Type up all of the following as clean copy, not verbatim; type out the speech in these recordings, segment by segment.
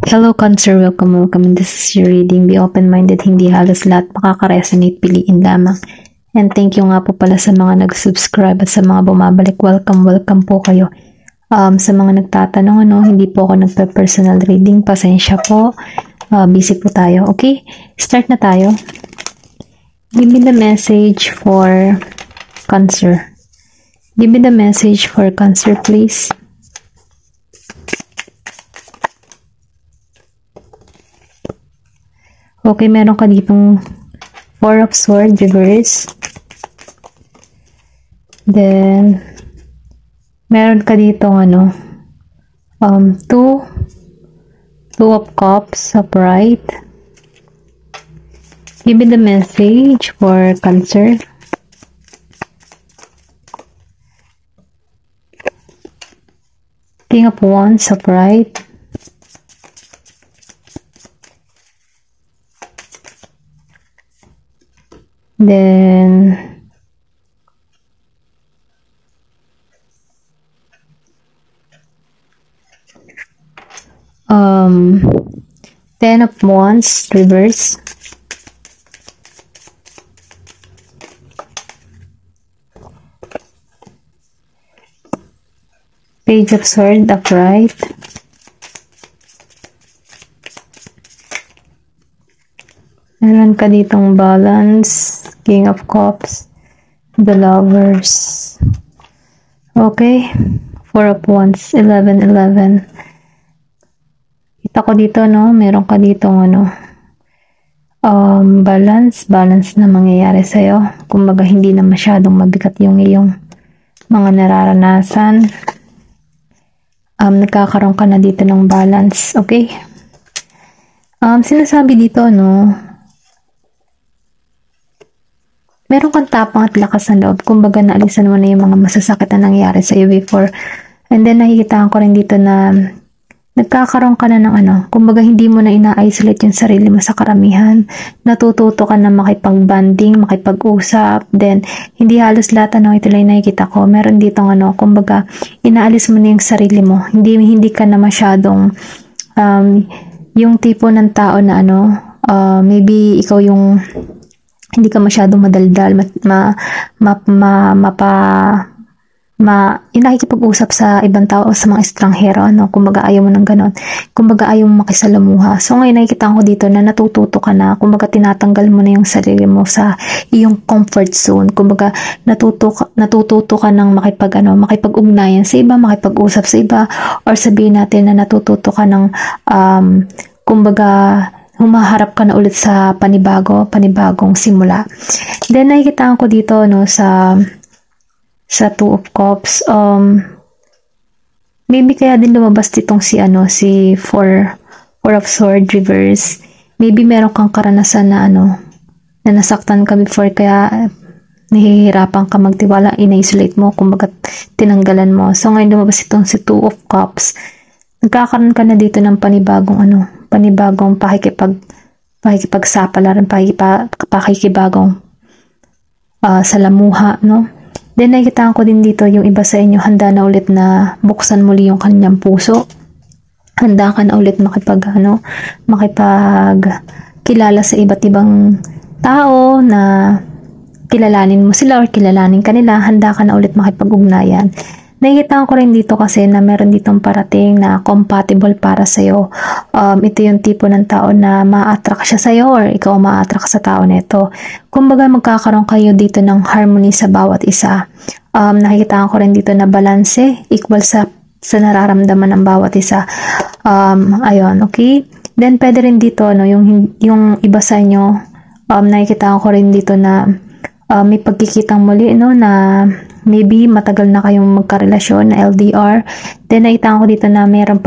Hello Cancer, welcome. This is your reading. Be open-minded, hindi halos lahat makaka-resonate, piliin lamang. And thank you nga po pala sa mga nag-subscribe at sa mga bumabalik. Welcome po kayo. Sa mga nagtatanong, hindi po ako nagpe-personal reading. Pasensya po. Busy po tayo. Okay? Start na tayo. Give me the message for Cancer. Give me the message for Cancer, please. Okay, meron ka ditong Four of Swords, reverse. Then, meron ka ditong Two of Cups, upright. Give me the message for Cancer. King of Wands, upright. Then, Ten of Wands, reverse. Page of Swords, upright. Meron ka ditong Balance, King of Cups, the Lovers. Okay, Four of Wands, 11. Kita ko dito, meron ka ditong balance na mangyayari sa'yo. Kumbaga, hindi na masyadong mabigat yung iyong mga nararanasan. Nagkakaroon ka na dito ng balance, okay? Sinasabi dito, meron kang tapang at lakas ng loob. Kumbaga, naalisan mo na yung mga masasakit na nangyari sa iyo before. And then, nakikita ko rin dito na nagkakaroon ka na ng kumbaga, hindi mo na ina-isolate yung sarili mo sa karamihan. Natututo ka na makipag-banding, makipag-usap. Then, hindi halos lahat, ito lang nakikita ko. Meron dito kumbaga, inaalis mo na yung sarili mo. Hindi ka na masyadong, yung tipo ng tao na maybe ikaw yung hindi ka masyadong madaldal, nakikipag-usap sa ibang tao o sa mga estranghero, kumbaga ayaw mo ng ganon, kumbaga ayaw mo makisalamuha. So ngayon nakikita ko dito na natututo ka na, kumbaga tinatanggal mo na yung sarili mo sa iyong comfort zone, kumbaga natututo ka ng makipag-ugnayan sa iba, makipag-usap sa iba, or sabihin natin na natututo ka ng kumbaga humaharap ka na ulit sa panibagong simula. Then, nakikita ko dito, sa Two of Cups, maybe kaya din lumabas ditong si Four of Swords, reverse. Maybe meron kang karanasan na na nasaktan ka before, kaya nahihirapan ka magtiwala, in-isolate mo, kumbaga tinanggalan mo. So, ngayon lumabas itong si Two of Cups. Nagkakaroon ka na dito ng panibagong pakikipagsapalaran, pakikibagong salamuha, Then, nakikita ko din dito yung iba sa inyo, handa na ulit na buksan muli yung kanyang puso. Handa ka na ulit makipagkilala sa iba't ibang tao na kilalanin mo sila or kilalanin kanila. Handa ka na ulit makipag-ugnayan. Nakikita ko rin dito kasi na meron ditong parating na compatible para sa'yo. Ito yung tipo ng tao na ma-attract siya sa'yo or ikaw ma-attract sa tao nito. Kumbaga, magkakaroon kayo dito ng harmony sa bawat isa. Nakikita ko rin dito na balanse, equal sa nararamdaman ng bawat isa. Ayun, okay? Then, pwede rin dito, yung iba sa inyo, nakikita ko rin dito na may pagkikitang muli, na maybe matagal na kayong magkarelasyon na LDR. Then, nakita ko dito na mayroong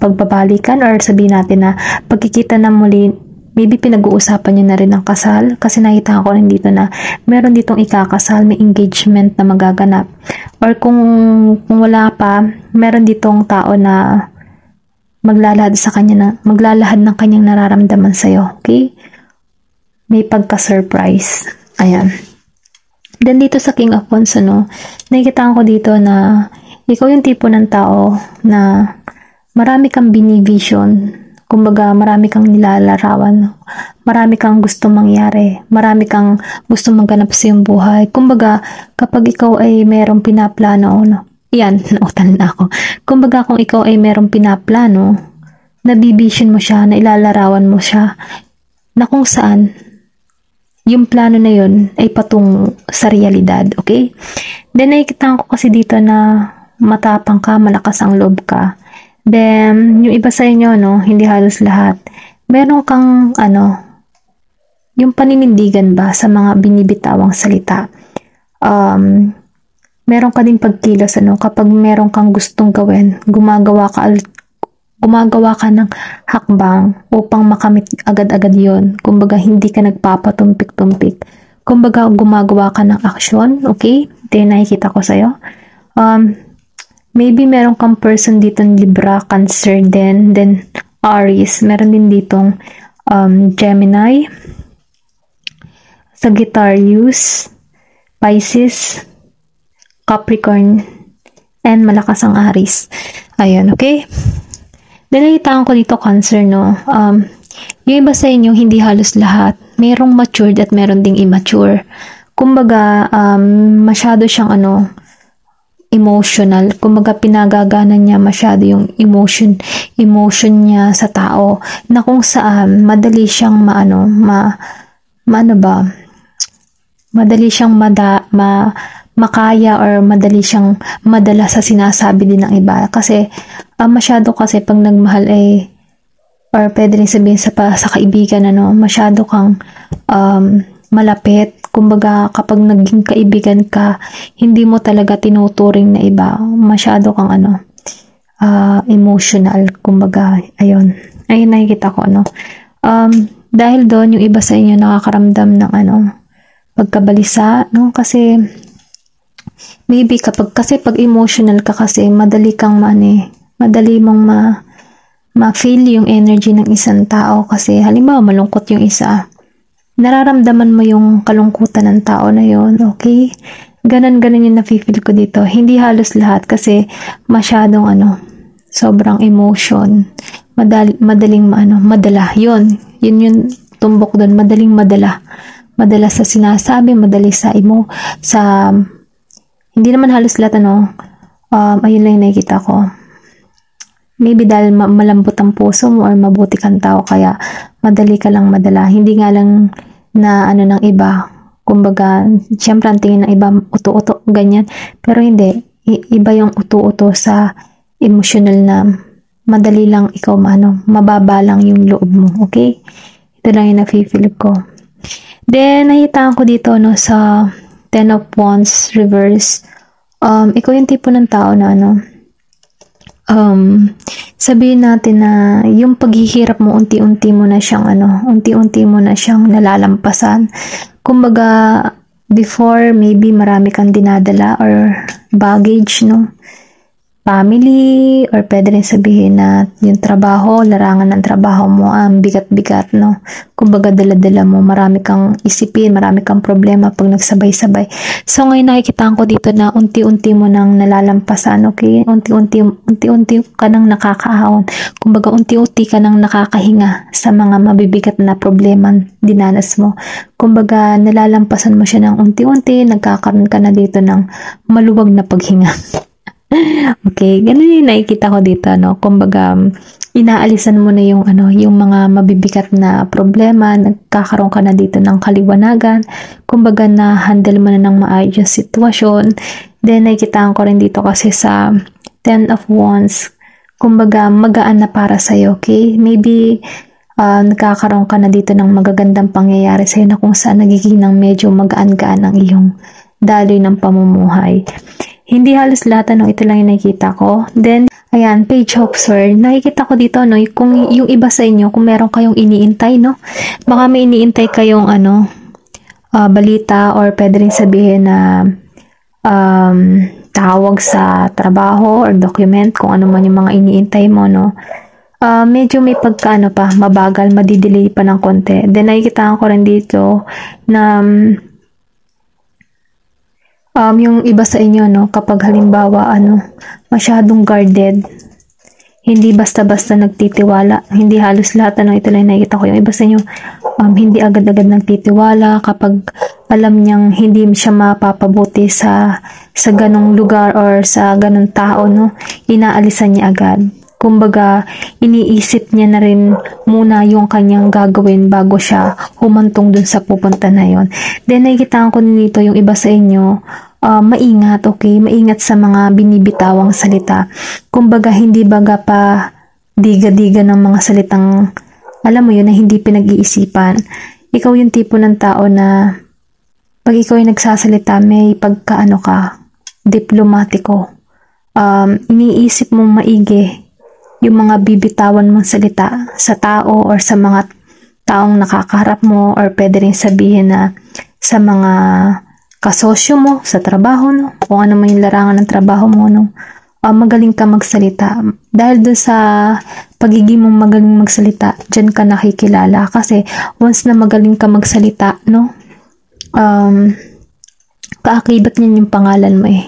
pagbabalikan or sabihin natin na pagkikita na muli, maybe pinag-uusapan nyo na rin ang kasal. Kasi nakita ko rin dito na meron ditong ikakasal, may engagement na magaganap. Or kung wala pa, meron ditong tao na maglalahad ng kanyang nararamdaman sa'yo. Okay? May pagka-surprise. Ayan. Then dito sa King of Wands, nakikita ko dito na ikaw yung tipo ng tao na marami kang binivision. Kumbaga, marami kang nilalarawan. Marami kang gusto mangyari. Marami kang gusto magganap sa iyong buhay. Kumbaga, kapag ikaw ay merong pinaplano, yan, nautan na ako. Kumbaga, kung ikaw ay merong pinaplano, nabivision mo siya, nailalarawan mo siya, na kung saan, yung plano na yun ay patung sa realidad, okay? Then, nakikita ko kasi dito na matapang ka, malakas ang loob ka. Then, yung iba sa inyo, no, hindi halos lahat, meron kang, yung paninindigan ba sa mga binibitawang salita. Meron ka din pagkilos, kapag meron kang gustong gawin, gumagawa ka ng hakbang upang makamit agad-agad yon. Kumbaga, hindi ka nagpapatumpik-tumpik. Kumbaga, gumagawa ka ng aksyon, okay? Then, nakikita ko sa'yo. Maybe meron kang person dito ng Libra, Cancer din, then Aries. Meron din ditong Gemini, Sagittarius, Pisces, Capricorn, and malakas ang Aries. Ayan, okay? Dalayitaan ko dito Cancer, no? Yung iba sa inyo, hindi halos lahat. Merong matured at meron ding immature. Kumbaga, masyado siyang emotional. Kumbaga, pinagagana niya masyado yung emotion niya sa tao. Na kung saan, madali siyang madali siyang makaya or madali siyang madala sa sinasabi din ng iba. Kasi, masyado kasi pag nagmahal or pwede rin sabihin sa kaibigan, masyado kang malapit. Kumbaga, kapag naging kaibigan ka, hindi mo talaga tinuturing na iba. Masyado kang emotional. Kumbaga, ayun nakikita ko, dahil doon, yung iba sa inyo nakakaramdam ng pagkabalisa, kasi maybe kasi pag emotional ka kasi, madali kang madali mong ma-feel yung energy ng isang tao. Kasi halimbawa malungkot yung isa, nararamdaman mo yung kalungkutan ng tao na yun, okay? Ganon yung nafe-feel ko dito. Hindi halos lahat kasi masyadong sobrang emotion. Madaling madala. Yun yung tumbok doon, madaling madala. Madala sa sinasabi, madali sa hindi naman halos lahat, ayun lang yung nakikita ko. Maybe dahil malambot ang puso mo or mabuti kang tao, kaya madali ka lang madala. Hindi nga lang na ng iba. Kumbaga, syempre ang tingin ng iba, uto-uto, ganyan. Pero hindi. Iba yung uto-uto sa emotional na madali lang ikaw, mababa lang yung loob mo. Okay? Ito lang yung nafe-feel ko. Then, nahitaan ko dito, sa Ten of Wands reverse. Ikaw yung tipo ng tao na sabihin natin na yung paghihirap mo, unti-unti mo na siyang nalalampasan. Kumbaga, before, maybe marami kang dinadala or baggage, family, or pwede rin sabihin na yung trabaho, larangan ng trabaho mo, bigat-bigat, Kumbaga, dala-dala mo, marami kang isipin, marami kang problema pag nagsabay-sabay. So, ngayon nakikita ko dito na unti-unti mo nang nalalampasan, okay? Unti-unti ka nang nakakaahon. Kumbaga, unti-unti ka nang nakakahinga sa mga mabibigat na problema dinanas mo. Kumbaga, nalalampasan mo siya ng unti-unti, nagkakaroon ka na dito ng maluwag na paghinga. Okay, ganun yung nakikita ko dito, Kumbaga, inaalisan mo na yung mga mabibigat na problema, nagkakaroon ka na dito ng kaliwanagan, kumbaga na-handle mo na ng maayos yung sitwasyon. Then, nakikita ko rin dito kasi sa Ten of Wands, kumbaga, magaan na para sa'yo, okay? Maybe, nagkakaroon ka na dito ng magagandang pangyayari sa'yo na kung saan nagiging ng medyo magaan-gaan ang iyong daloy ng pamumuhay. Hindi halos lahat, ito lang yung nakikita ko. Then, ayan, Page of Swords. Nakikita ko dito, kung yung iba sa inyo, kung meron kayong iniintay, baka may iniintay kayong, balita, or pwede rin sabihin na, tawag sa trabaho, or document, kung ano man yung mga iniintay mo, medyo may mabagal, madidelay pa ng konti. Then, nakikita ko rin dito, na, yung iba sa inyo, kapag halimbawa, masyadong guarded, hindi basta-basta nagtitiwala. Hindi halos lahat ito lang nakikita ko. Yung iba sa inyo, hindi agad-agad nagtitiwala kapag alam niyang hindi siya mapapabuti sa ganong lugar or sa ganong tao, no? Inaalisan niya agad. Kumbaga, iniisip niya na rin muna yung kanyang gagawin bago siya humantong dun sa pupunta na yon. Then, nakikita ko dito yung iba sa inyo, maingat, okay? Maingat sa mga binibitawang salita. Kumbaga, hindi baga pa diga-diga ng mga salitang, alam mo yun, na hindi pinag-iisipan. Ikaw yung tipo ng tao na pag ikaw ay nagsasalita, may pagkaano ka, diplomatiko. Iniisip mong maigi yung mga bibitawan mong salita sa tao or sa mga taong nakakaharap mo, or pwede rin sabihin na sa mga kasosyo mo sa trabaho, no? Kung ano man yung larangan ng trabaho mo, no? Magaling ka magsalita. Dahil doon sa pagiging mong magaling magsalita, dyan ka nakikilala. Kasi once na magaling ka magsalita, no? Kaakibat niyan yung pangalan mo eh.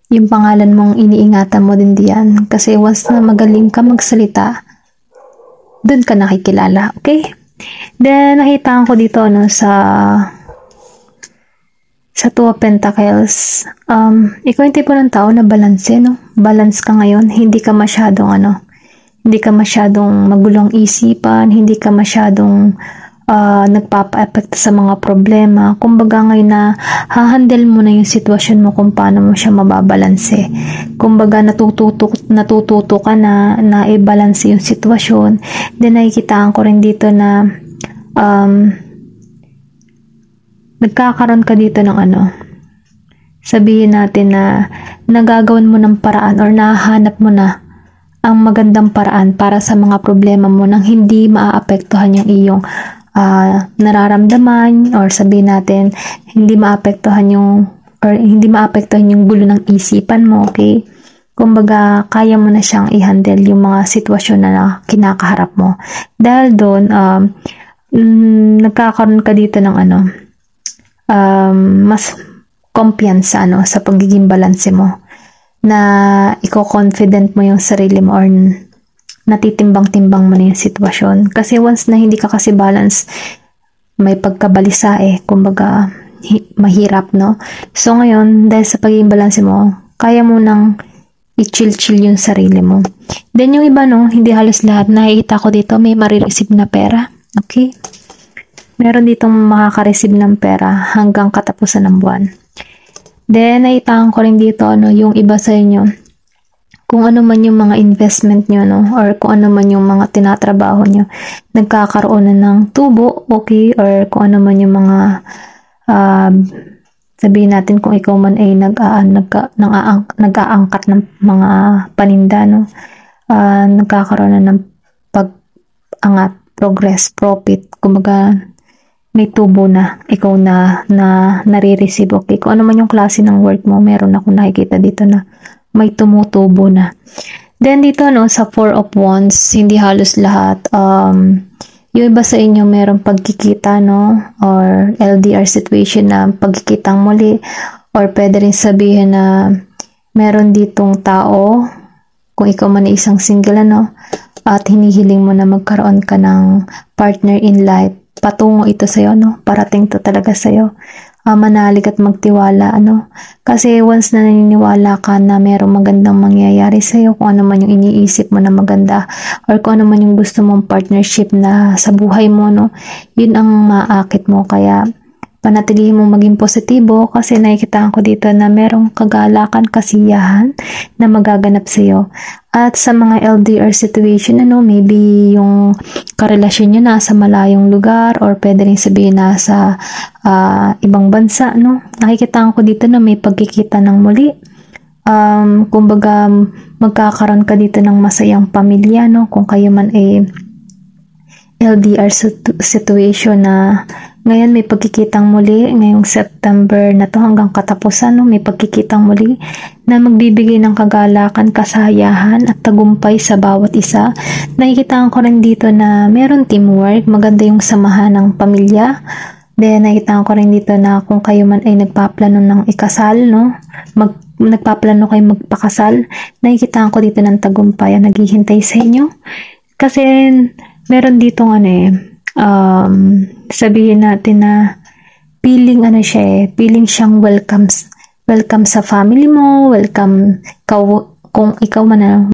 Yung pangalan mong iniingatan mo din diyan. Kasi once na magaling ka magsalita, doon ka nakikilala. Okay? Then, nakita ko dito, no, sa Two of Pentacles, ikaw yung tipo ng tao na balanse, no? Balance ka ngayon, hindi ka masyadong magulong isipan, hindi ka masyadong nagpapa-epekto sa mga problema. Kumbaga ngayon na hahandle mo na yung sitwasyon mo kung paano mo siya mababalanse. Kumbaga natututo ka na i-balance yung sitwasyon. Then nakikitaan ko rin dito na nagkakaroon ka dito ng sabihin natin na nagagawan mo ng paraan or nahahanap mo na ang magandang paraan para sa mga problema mo nang hindi maaapektuhan yung iyong nararamdaman, or sabihin natin hindi maapektuhan yung gulo ng isipan mo, okay? Kumbaga, kaya mo na siyang i-handle yung mga sitwasyon na kinakaharap mo. Dahil doon, nagkakaroon ka dito ng mas kumpiyansa sa pagiging balanse mo, na iko-confident mo yung sarili mo or natitimbang-timbang mo na yung sitwasyon. Kasi once na hindi ka kasi balance, may pagkabalisa kumbaga mahirap, no? So ngayon, dahil sa pagiging balanse mo, kaya mo nang i-chill-chill yung sarili mo. Then yung iba, no, hindi halos lahat, nakikita ko dito may marireceive na pera. Okay? Meron ditong makaka-receive ng pera hanggang katapusan ng buwan. Then, naitaan ko rin dito, yung iba sa inyo, kung ano man yung mga investment nyo, or kung ano man yung mga tinatrabaho nyo, nagkakaroon na ng tubo, okay, or kung ano man yung mga, sabihin natin kung ikaw man ay nag-aangkat ng mga paninda, nagkakaroon na ng pag-angat, progress, profit, kumbaga, may tubo na, ikaw na nare-receive, okay? Kung ano man yung klase ng work mo, meron akong nakikita dito na may tumutubo na. Then dito, sa Four of Wands, hindi halos lahat. Yung iba sa inyo, meron pagkikita, or LDR situation na pagkikitang muli, or pwede rin sabihin na meron ditong tao, kung ikaw man ay isang single, at hinihiling mo na magkaroon ka ng partner in life, patungo ito sa'yo, parating to talaga sa'yo. Manalig at magtiwala, kasi once na naniniwala ka na mayroong magandang mangyayari sa'yo, kung ano man yung iniisip mo na maganda, or kung ano man yung gusto mong partnership na sa buhay mo, yun ang maakit mo. Kaya panatilihin mong maging positibo, kasi nakikita ko dito na merong kagalakan, kasiyahan na magaganap sa'yo. At sa mga LDR situation, maybe yung karelasyon nyo nasa malayong lugar, or pwede rin sabihin nasa ibang bansa, nakikita ko dito na may pagkikita ng muli. Kumbaga, magkakaroon ka dito ng masayang pamilya, kung kayo man ay LDR situation na ngayon may pagkikitang muli, ngayong September na to hanggang katapusan, may pagkikitang muli na magbibigay ng kagalakan, kasayahan at tagumpay sa bawat isa. Nakikita ko rin dito na meron teamwork, maganda yung samahan ng pamilya. Then nakikita ko rin dito na kung kayo man ay nagpaplano ng ikasal, nagpaplano kayo magpakasal, nakikita ko dito ng tagumpay ang naghihintay sa inyo. Kasi meron ditong sabihin natin na feeling feeling siyang welcome sa family mo, welcome kung ikaw man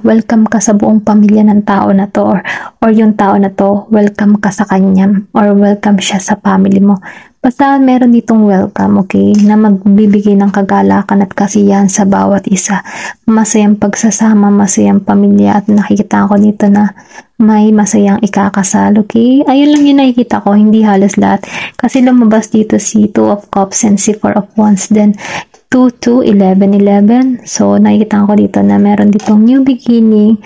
welcome ka sa buong pamilya ng tao na to, or yung tao na to, welcome ka sa kanya, or welcome siya sa family mo. Basta meron ditong welcome, okay, na magbibigay ng kagalakan at kasiyahan sa bawat isa. Masayang pagsasama, masayang pamilya, at nakikita ko dito na may masayang ikakasal, okay? Ayun lang yung nakikita ko, hindi halos lahat. Kasi lumabas dito si 2 of Cups and si 4 of Wands, then 2, 2, 11, 11. So, nakikita ko dito na meron ditong new beginning,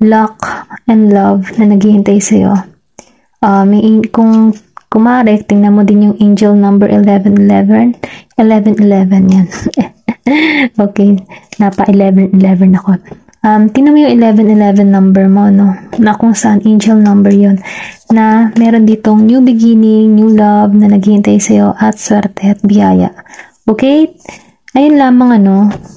luck, and love na naghihintay sa'yo. Kung kumare, tingnan mo din yung angel number 1111. 1111 yan. Okay, napa 1111 ako. Tingnan mo yung 1111 number mo, no? Na kung saan angel number yon, na meron ditong new beginning, new love na naghihintay sa'yo, at swerte at biyaya. Okay? Ayun lamang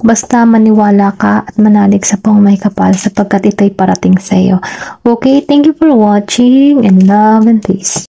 basta maniwala ka at manalig sa pong may kapal sapagkat ito'y parating sa iyo. Okay, thank you for watching and love and peace.